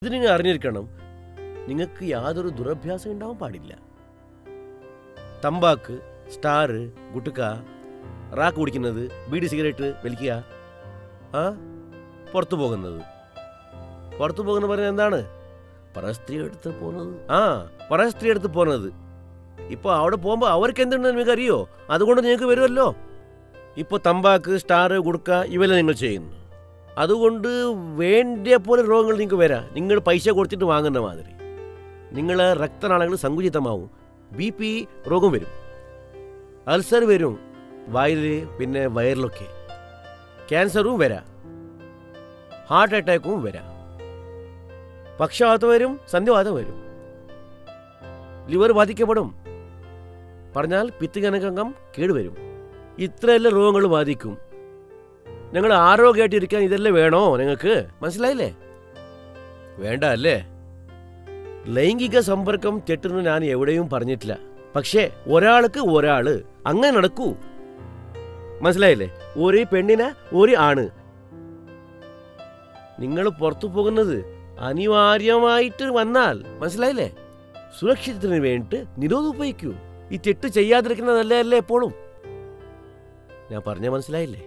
ഇത് നിങ്ങൾ അറിഞ്ഞിരിക്കണം. നിങ്ങൾക്ക് യാതൊരു ദുരഭ്യാസം ഉണ്ടാവാൻ പാടില്ല. തമ്പാക്ക്, സ്റ്റാർ, ഗുട്ടുക്ക, റാക്ക് കുടിക്കുന്നത്, ബീഡി സിഗരറ്റ് വലിക്കുക, പുറത്തു പോകുന്നത് പറഞ്ഞാൽ എന്താണ്? പരസ്ത്രീ എടുത്ത് പോകുന്നത്. പരസ്ത്രീ എടുത്ത് പോകുന്നത്. ഇപ്പോൾ അവിടെ പോകുമ്പോൾ അവർക്ക് എന്തുണ്ടെന്ന് നിങ്ങൾക്ക് അറിയോ? അതുകൊണ്ട് നിങ്ങൾക്ക് വരുമല്ലോ. ഇപ്പോൾ തമ്പാക്ക്, സ്റ്റാർ, ഗുടുക്ക ഇവയെല്ലാം നിങ്ങൾ ചെയ്യുന്നു. അതുകൊണ്ട് വേണ്ടിയ പോലെ രോഗങ്ങൾ നിങ്ങൾക്ക് വരാം. നിങ്ങൾ പൈസ കൊടുത്തിട്ട് വാങ്ങുന്ന മാതിരി. നിങ്ങളെ രക്തനാളങ്ങൾ സങ്കുചിതമാവും. BP രോഗം വരും, അൾസർ വരും, വായിൽ പിന്നെ വയറിലൊക്കെ ക്യാൻസറും വരാം, ഹാർട്ട് അറ്റാക്കും വരാം, പക്ഷവാതം വരും, സന്ധിവാതം വരും, ലിവർ ബാധിക്കപ്പെടും, പറഞ്ഞാൽ പിത്തജനകം കേടുവരും. ഇത്രയെല്ലാം രോഗങ്ങൾ ബാധിക്കും. ഞങ്ങൾ ആരോഗ്യമായിട്ടിരിക്കാൻ ഇതെല്ലാം വേണോ നിങ്ങൾക്ക്? മനസ്സിലായില്ലേ? വേണ്ട അല്ലേ? ലൈംഗിക സമ്പർക്കം തെറ്റെന്ന് ഞാൻ എവിടെയും പറഞ്ഞിട്ടില്ല. പക്ഷേ ഒരാൾക്ക് ഒരാള് അങ്ങനെ നടക്കൂ. മനസ്സിലായില്ലേ? ഒരു പെണ്ണിന് ഒരു ആണ്. നിങ്ങൾ പുറത്തു പോകുന്നത് അനിവാര്യമായിട്ട് വന്നാൽ, മനസ്സിലായില്ലേ, സുരക്ഷിതത്തിന് വേണ്ടിയിട്ട് നിരോധം ഉപയോഗിക്കൂ. ഈ തെറ്റ് ചെയ്യാതിരിക്കുന്നതല്ലേ എപ്പോഴും. ഞാൻ പറഞ്ഞ മനസ്സിലായില്ലേ?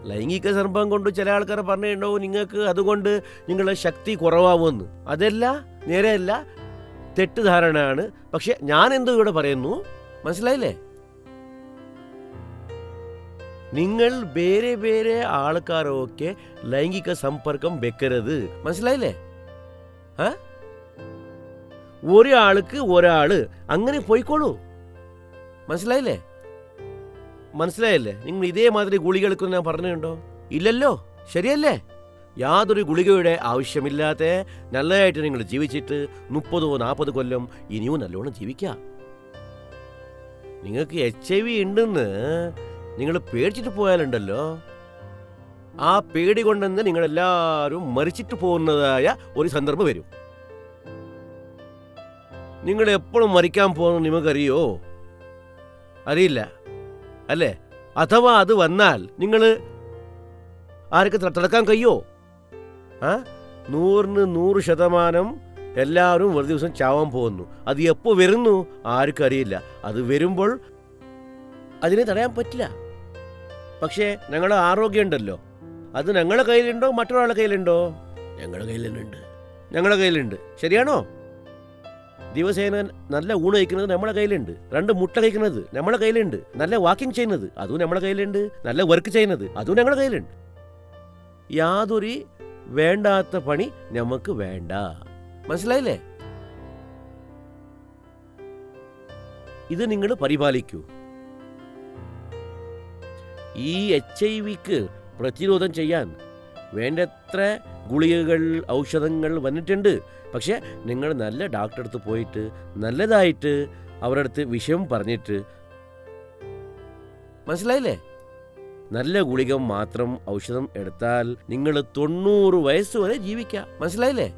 ലൈംഗിക സമ്പർക്കം കൊണ്ട് ചില ആൾക്കാർ പറഞ്ഞിട്ടുണ്ടാവും നിങ്ങൾക്ക് അതുകൊണ്ട് നിങ്ങളുടെ ശക്തി കുറവാകുമെന്ന്. അതല്ല, നേരെയല്ല, തെറ്റിദ്ധാരണയാണ്. പക്ഷെ ഞാൻ എന്തോ ഇവിടെ പറയുന്നു, മനസ്സിലായില്ലേ? നിങ്ങൾ വേറെ വേറെ ആൾക്കാരൊക്കെ ലൈംഗിക സമ്പർക്കം വെക്കരുത്. മനസ്സിലായില്ലേ? ഒരാൾക്ക് ഒരാള് അങ്ങനെ പോയിക്കോളൂ. മനസ്സിലായില്ലേ? നിങ്ങൾ ഇതേമാതിരി ഗുളികൾക്ക് ഞാൻ പറഞ്ഞിട്ടുണ്ടോ? ഇല്ലല്ലോ. ശരിയല്ലേ? യാതൊരു ഗുളികയുടെ ആവശ്യമില്ലാത്ത നല്ലതായിട്ട് നിങ്ങൾ ജീവിച്ചിട്ട് 30-40 കൊല്ലം ഇനിയും നല്ലോണം ജീവിക്കാം. നിങ്ങൾക്ക് HIV ഉണ്ടെന്ന് നിങ്ങൾ പേടിച്ചിട്ട് പോയാലുണ്ടല്ലോ, ആ പേടി കൊണ്ടെന്ന് നിങ്ങളെല്ലാവരും മരിച്ചിട്ട് പോകുന്നതായ ഒരു സന്ദർഭം വരും. നിങ്ങൾ എപ്പോഴും മരിക്കാൻ പോകുന്നത് നിങ്ങൾക്കറിയോ? അറിയില്ല അല്ലേ? അഥവാ അത് വന്നാൽ നിങ്ങൾ ആർക്ക് തടുക്കാൻ കഴിയോ? 100% എല്ലാവരും ഒരു ദിവസം ചാവാൻ പോകുന്നു. അത് എപ്പോൾ വരുന്നു ആർക്കും അറിയില്ല. അത് വരുമ്പോൾ അതിനെ തടയാൻ പറ്റില്ല. പക്ഷേ ഞങ്ങളുടെ ആരോഗ്യം ഉണ്ടല്ലോ, അത് ഞങ്ങളുടെ കയ്യിലുണ്ടോ മറ്റൊരാളുടെ കയ്യിലുണ്ടോ? ഞങ്ങളുടെ കയ്യിലുണ്ട്. ശരിയാണോ? ദിവസേന നല്ല ഊണ് കഴിക്കുന്നത് നമ്മളെ കയ്യിലുണ്ട്. 2 മുട്ട കഴിക്കുന്നത് നമ്മളെ കയ്യിലുണ്ട്. നല്ല വാക്കിംഗ് ചെയ്യുന്നത് അതും നമ്മളെ കയ്യിലുണ്ട്. നല്ല വർക്ക് ചെയ്യുന്നത് അതും ഞങ്ങളുടെ കയ്യിലുണ്ട്. യാതൊരു വേണ്ടാത്ത പണി നമുക്ക് വേണ്ട. മനസ്സിലായില്ലേ? ഇത് നിങ്ങൾ പരിപാലിക്കൂ. ഈ HIV-ക്ക് പ്രതിരോധം ചെയ്യാൻ വേണ്ടത്ര ഗുളികകൾ, ഔഷധങ്ങൾ വന്നിട്ടുണ്ട്. പക്ഷേ നിങ്ങൾ നല്ല ഡോക്ടറെ അടുത്ത് പോയിട്ട് നല്ലതായിട്ട് അവരുടെ അടുത്ത് വിഷയം പറഞ്ഞിട്ട്, മനസ്സിലായില്ലേ, നല്ല ഗുളിക മാത്രം ഔഷധം എടുത്താൽ നിങ്ങൾ 90 വയസ്സ് വരെ ജീവിക്കാം. മനസ്സിലായില്ലേ?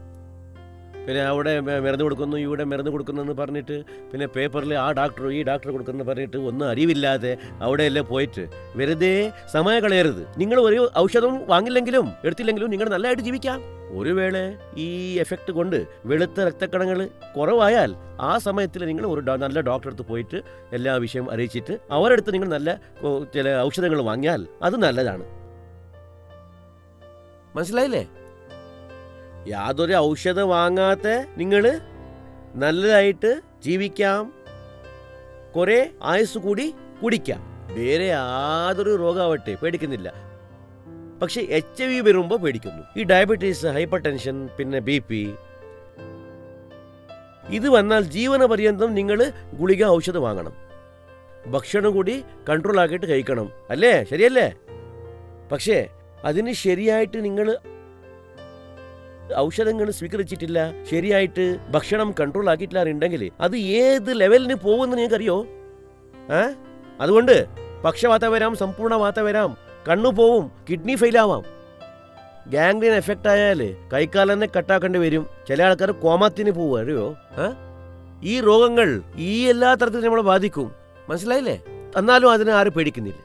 പിന്നെ അവിടെ മരുന്ന് കൊടുക്കുന്നു, ഇവിടെ മരുന്ന് കൊടുക്കുന്നു എന്ന് പറഞ്ഞിട്ട്, പിന്നെ പേപ്പറിൽ ആ ഡോക്ടർ ഈ ഡോക്ടർ കൊടുക്കുന്നു പറഞ്ഞിട്ട് ഒന്നും അറിവില്ലാതെ അവിടെയെല്ലാം പോയിട്ട് വെറുതെ സമയം കളയരുത്. നിങ്ങൾ ഒരു ഔഷധം വാങ്ങില്ലെങ്കിലും എടുത്തില്ലെങ്കിലും നിങ്ങൾ നല്ലതായിട്ട് ജീവിക്കാം. ഒരു വേള ഈ എഫക്റ്റ് കൊണ്ട് വെളുത്ത രക്തക്കണങ്ങൾ കുറവായാൽ ആ സമയത്തിൽ നിങ്ങൾ ഒരു നല്ല ഡോക്ടറെ അടുത്ത് പോയിട്ട് എല്ലാ വിഷയം അറിയിച്ചിട്ട് അവരടുത്ത് നിങ്ങൾ നല്ല ചില ഔഷധങ്ങൾ വാങ്ങിയാൽ അത് നല്ലതാണ്. മനസ്സിലായില്ലേ? യാതൊരു ഔഷധം വാങ്ങാത്ത നിങ്ങൾ നല്ലതായിട്ട് ജീവിക്കാം, കുറെ ആയുസ് കൂടി കുടിക്കാം. വേറെ യാതൊരു രോഗമാവട്ടെ പേടിക്കുന്നില്ല. പക്ഷെ HIV വരുമ്പോൾ പേടിക്കുന്നു. ഈ ഡയബറ്റീസ്, ഹൈപ്പർ ടെൻഷൻ, പിന്നെ BP ഇത് വന്നാൽ ജീവന പര്യന്തം നിങ്ങൾ ഗുളിക ഔഷധം വാങ്ങണം. ഭക്ഷണം കൂടി കൺട്രോൾ ആക്കിയിട്ട് കഴിക്കണം. അല്ലേ? ശരിയല്ലേ? പക്ഷേ അതിന് ശരിയായിട്ട് നിങ്ങൾ ഔഷധങ്ങൾ സ്വീകരിച്ചിട്ടില്ല, ശരിയായിട്ട് ഭക്ഷണം കൺട്രോൾ ആക്കിയിട്ടില്ലാറുണ്ടെങ്കിൽ അത് ഏത് ലെവലിന് പോകുമെന്ന് നിങ്ങൾക്കറിയോ? അതുകൊണ്ട് പക്ഷവാതം വരാം, സമ്പൂർണ്ണവാതം വരാം, കണ്ണു പോവും, കിഡ്നി ഫെയിലാവാം. ഗാംഗ്രീൻ എഫക്റ്റ് ആയാൽ കൈക്കാൽ തന്നെ കട്ടാക്കേണ്ടി വരും. ചില ആൾക്കാർ കോമാത്തിന് പോവുക, അറിയോ? ഈ രോഗങ്ങൾ ഈ എല്ലാ തരത്തിലും നമ്മളെ ബാധിക്കും. മനസ്സിലായില്ലേ? എന്നാലും അതിനെ ആരും പേടിക്കുന്നില്ല.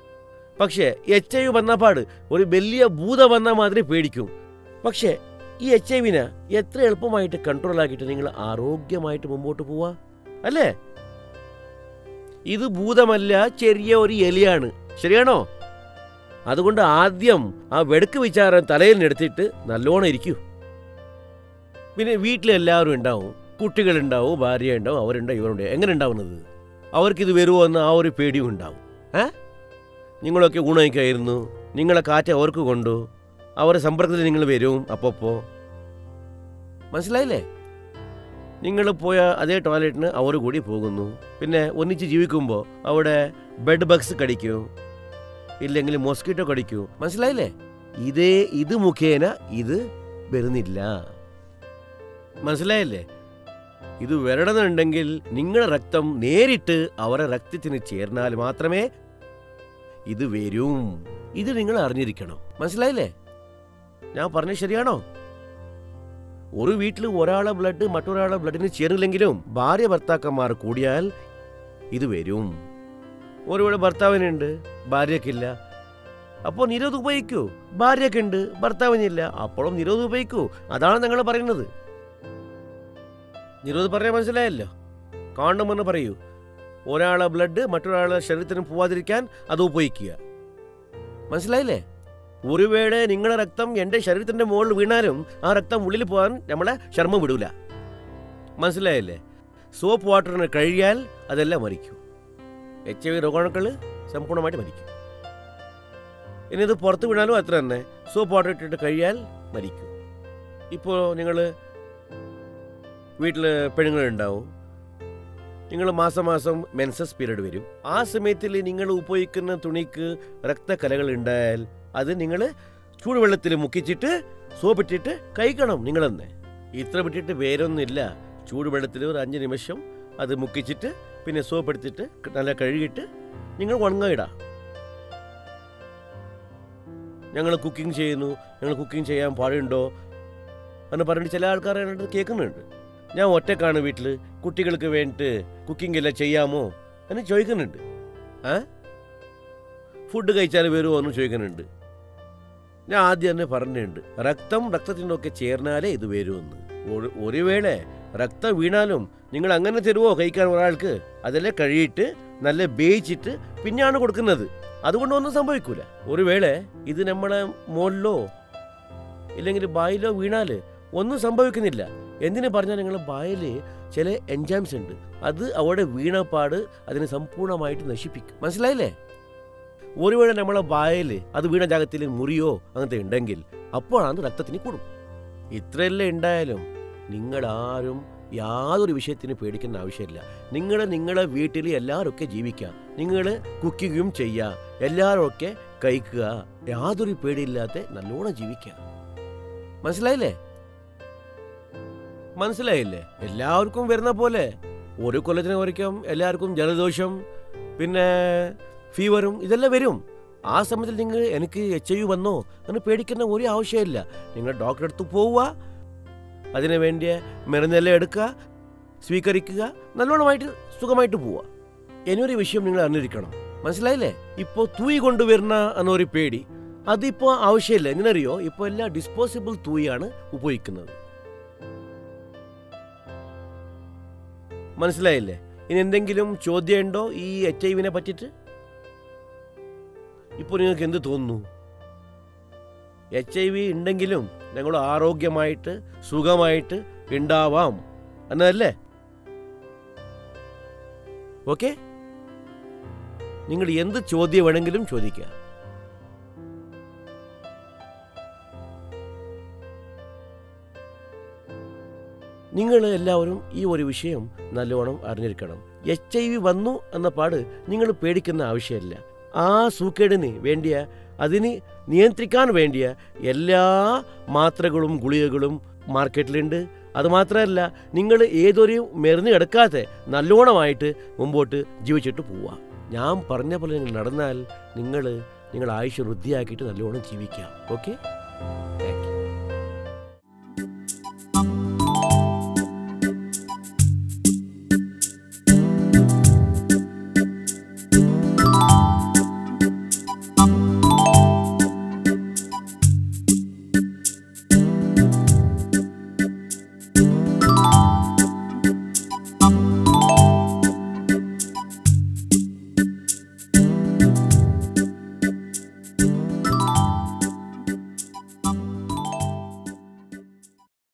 പക്ഷേ HIV വന്നപാട് ഒരു വലിയ ഭൂതം വന്ന മാതിരി പേടിക്കും. പക്ഷേ ഈ HIV-നെ എത്ര എളുപ്പമായിട്ട് കൺട്രോൾ ആക്കിയിട്ട് നിങ്ങൾ ആരോഗ്യമായിട്ട് മുമ്പോട്ട് പോവാ അല്ലേ? ഇത് ഭൂതമല്ല, ചെറിയ ഒരു എലിയാണ്. ശരിയാണോ? അതുകൊണ്ട് ആദ്യം ആ വെടുക്ക് വിചാരം തലയിലെടുത്തിട്ട് നല്ലോണം ഇരിക്കൂ. പിന്നെ വീട്ടിലെല്ലാവരും ഉണ്ടാവും, കുട്ടികളുണ്ടാവും, ഭാര്യ ഉണ്ടാവും, അവരുണ്ടാവും, ഇവരുണ്ടാവും. എങ്ങനെ ഉണ്ടാവുന്നത്? അവർക്കിത് വരുമോ എന്ന് ആ ഒരു പേടിയും ഉണ്ടാവും. നിങ്ങളൊക്കെ ഊണയിക്കായിരുന്നു, നിങ്ങളെ കാറ്റ് അവർക്ക് കൊണ്ടു, അവരുടെ സമ്പർക്കത്തിൽ നിങ്ങൾ വരും. അപ്പോൾ മനസ്സിലായില്ലേ? നിങ്ങൾ പോയ അതേ ടോയ്ലറ്റിന് അവർ കൂടി പോകുന്നു. പിന്നെ ഒന്നിച്ച് ജീവിക്കുമ്പോൾ അവിടെ ബെഡ് ബഗ്സ് കടിക്കൂ, ഇല്ലെങ്കിൽ മോസ്കിറ്റോ കടിക്കൂ. മനസ്സിലായില്ലേ? ഇത് മുഖേന ഇത് വരുന്നില്ല. മനസ്സിലായില്ലേ? ഇത് വരണമെന്നുണ്ടെങ്കിൽ നിങ്ങളുടെ രക്തം നേരിട്ട് അവരുടെ രക്തത്തിന് ചേർന്നാൽ മാത്രമേ ഇത് വരും. ഇത് നിങ്ങൾ അറിഞ്ഞിരിക്കണം. മനസ്സിലായില്ലേ? ഞാൻ പറഞ്ഞത് ശരിയാണോ? ഒരു വീട്ടിൽ ഒരാളെ ബ്ലഡ് മറ്റൊരാളെ ബ്ലഡിന് ചേർന്നില്ലെങ്കിലും ഭാര്യ ഭർത്താക്കന്മാർ കൂടിയാൽ ഇത് വരും. ഒരുവിടെ ഭർത്താവിനുണ്ട്, ഭാര്യക്കില്ല, അപ്പോൾ നിരോധം ഉപയോഗിക്കൂ. ഭാര്യക്കുണ്ട്, ഭർത്താവിനില്ല, അപ്പോഴും നിരോധം ഉപയോഗിക്കൂ. അതാണ് നിങ്ങൾ പറയുന്നത്. നിരോധം പറയാൻ മനസ്സിലായല്ലോ? കോണ്ടം എന്ന് പറയൂ. ഒരാളെ ബ്ലഡ് മറ്റൊരാളെ ശരീരത്തിന് പോവാതിരിക്കാൻ അത് ഉപയോഗിക്കുക. മനസ്സിലായില്ലേ? ഒരു വേള നിങ്ങളുടെ രക്തം എൻ്റെ ശരീരത്തിൻ്റെ മുകളിൽ വീണാലും ആ രക്തം ഉള്ളിൽ പോകാൻ നമ്മളെ ചർമ്മം വിടൂല. മനസ്സിലായില്ലേ? സോപ്പ് വാട്ടറിന് കഴുകിയാൽ അതെല്ലാം മരിക്കും. HIV രോഗാണുക്കൾ സമ്പൂർണ്ണമായിട്ട് മരിക്കും. ഇനി ഇത് പുറത്ത് വീണാലും അത്ര തന്നെ. സോപ്പ് വാട്ടർ ഇട്ടിട്ട് കഴിയാൽ മരിക്കും. ഇപ്പോൾ നിങ്ങൾ വീട്ടിൽ പെണ്ണുങ്ങളുണ്ടാവും, നിങ്ങൾ മാസം മെൻസസ് പീരീഡ് വരും. ആ സമയത്തിൽ നിങ്ങൾ ഉപയോഗിക്കുന്ന തുണിക്ക് രക്തക്കലകൾ ഉണ്ടായാൽ അത് നിങ്ങൾ ചൂടുവെള്ളത്തിൽ മുക്കിച്ചിട്ട് സോപ്പിട്ടിട്ട് കഴിക്കണം. നിങ്ങളെന്നെ ഇത്ര വിട്ടിട്ട് വേറൊന്നുമില്ല. ചൂടുവെള്ളത്തിൽ ഒരു 5 നിമിഷം അത് മുക്കിച്ചിട്ട് പിന്നെ സോപ്പ് എടുത്തിട്ട് നല്ല കഴുകിയിട്ട് നിങ്ങൾ ഉണങ്ങിടാം. ഞങ്ങൾ കുക്കിംഗ് ചെയ്യുന്നു, ഞങ്ങൾ കുക്കിംഗ് ചെയ്യാൻ പാടുണ്ടോ എന്ന് പറഞ്ഞിട്ട് ചില ആൾക്കാർ കേൾക്കുന്നുണ്ട്. ഞാൻ ഒറ്റക്കാണ് വീട്ടിൽ, കുട്ടികൾക്ക് വേണ്ടിയിട്ട് കുക്കിംഗ് എല്ലാം ചെയ്യാമോ എന്ന് ചോദിക്കുന്നുണ്ട്. ഫുഡ് കഴിച്ചാൽ വരുമോ എന്ന് ചോദിക്കുന്നുണ്ട്. ഞാൻ ആദ്യം തന്നെ പറഞ്ഞിട്ടുണ്ട്, രക്തത്തിൻ്റെ ഒക്കെ ചേർന്നാലേ ഇത് വരുമെന്ന്. ഒരു വേള രക്തം വീണാലും നിങ്ങൾ അങ്ങനെ തരുമോ കഴിക്കാൻ ഒരാൾക്ക്? അതെല്ലാം കഴുകിയിട്ട് നല്ല വേവിച്ചിട്ട് പിന്നെയാണ് കൊടുക്കുന്നത്. അതുകൊണ്ടൊന്നും സംഭവിക്കൂല. ഒരു വേള ഇത് നമ്മളെ മോളിലോ ഇല്ലെങ്കിൽ ബായിലോ വീണാൽ ഒന്നും സംഭവിക്കുന്നില്ല. എന്തിനു പറഞ്ഞാൽ നിങ്ങളുടെ ബായിൽ ചില എൻജൈംസ് ഉണ്ട്, അത് അവിടെ വീണപ്പാട് അതിനെ സമ്പൂർണ്ണമായിട്ട് നശിപ്പിക്കും. മനസ്സിലായില്ലേ? ഒരു വേള നമ്മളെ ബായിൽ അത് വീണ ജാഗത്തിൽ മുറിയോ അങ്ങനത്തെ ഉണ്ടെങ്കിൽ അപ്പോഴാണ് രക്തത്തിന് കൂടും. ഇത്രയെല്ലാം ഉണ്ടായാലും നിങ്ങളാരും യാതൊരു വിഷയത്തിന് പേടിക്കേണ്ട ആവശ്യമില്ല. നിങ്ങളെ വീട്ടിൽ എല്ലാവരൊക്കെ ജീവിക്കുക, നിങ്ങൾ കുക്കിങ്ങും ചെയ്യുക, എല്ലാവരും കഴിക്കുക, യാതൊരു പേടിയില്ലാത്ത നല്ലോണം ജീവിക്കുക. മനസ്സിലായില്ലേ? എല്ലാവർക്കും വരുന്ന പോലെ ഒരു കൊല്ലത്തിന് വരയ്ക്കും എല്ലാവർക്കും ജലദോഷം പിന്നെ ഫീവറും ഇതെല്ലാം വരും. ആ സമയത്തിൽ നിങ്ങൾ എനിക്ക് HIV വന്നോ എന്ന് പേടിക്കുന്ന ഒരു ആവശ്യമില്ല. നിങ്ങൾ ഡോക്ടറെ അടുത്ത് പോവുക, അതിനു വേണ്ടിയ മരുന്നെല്ലാം എടുക്കുക, സ്വീകരിക്കുക, നല്ലോണമായിട്ട് സുഖമായിട്ട് പോവുക. ഇനിയൊരു വിഷയം നിങ്ങൾ അറിഞ്ഞിരിക്കണം. മനസ്സിലായില്ലേ? ഇപ്പോൾ തൂയി കൊണ്ടുവരുന്ന എന്നൊരു പേടി അതിപ്പോൾ ആവശ്യമില്ല. എങ്ങനെയറിയോ? ഇപ്പോൾ എല്ലാ ഡിസ്പോസിബിൾ തൂയാണ് ഉപയോഗിക്കുന്നത്. മനസ്സിലായില്ലേ? ഇനി എന്തെങ്കിലും ചോദ്യം ഉണ്ടോ ഈ HIV-നെ പറ്റിയിട്ട്? ഇപ്പോൾ നിങ്ങൾക്ക് എന്ത് തോന്നുന്നു? HIV ഉണ്ടെങ്കിലും ഞങ്ങൾ ആരോഗ്യമായിട്ട് സുഖമായിട്ട് ഉണ്ടാവാം എന്നതല്ലേ? ഓക്കെ, നിങ്ങൾ എന്ത് ചോദ്യം വേണമെങ്കിലും ചോദിക്കുക. നിങ്ങൾ എല്ലാവരും ഈ ഒരു വിഷയം നല്ലോണം അറിഞ്ഞിരിക്കണം. HIV വന്നു എന്ന പാട് നിങ്ങൾ പേടിക്കുന്ന ആവശ്യമില്ല. ആ സൂക്കേടിന് വേണ്ടിയ അതിന് നിയന്ത്രിക്കാൻ വേണ്ടിയ എല്ലാ മാത്രകളും ഗുളികകളും മാർക്കറ്റിലുണ്ട്. അതുമാത്രമല്ല, നിങ്ങൾ ഏതൊരു മരുന്ന് എടുക്കാതെ നല്ലോണമായിട്ട് മുമ്പോട്ട് ജീവിച്ചിട്ട് പോവുക. ഞാൻ പറഞ്ഞ പോലെ നിങ്ങൾ നടന്നാൽ നിങ്ങൾ ആയുഷ്യം വൃദ്ധിയാക്കിയിട്ട് നല്ലോണം ജീവിക്കാം. ഓക്കെ.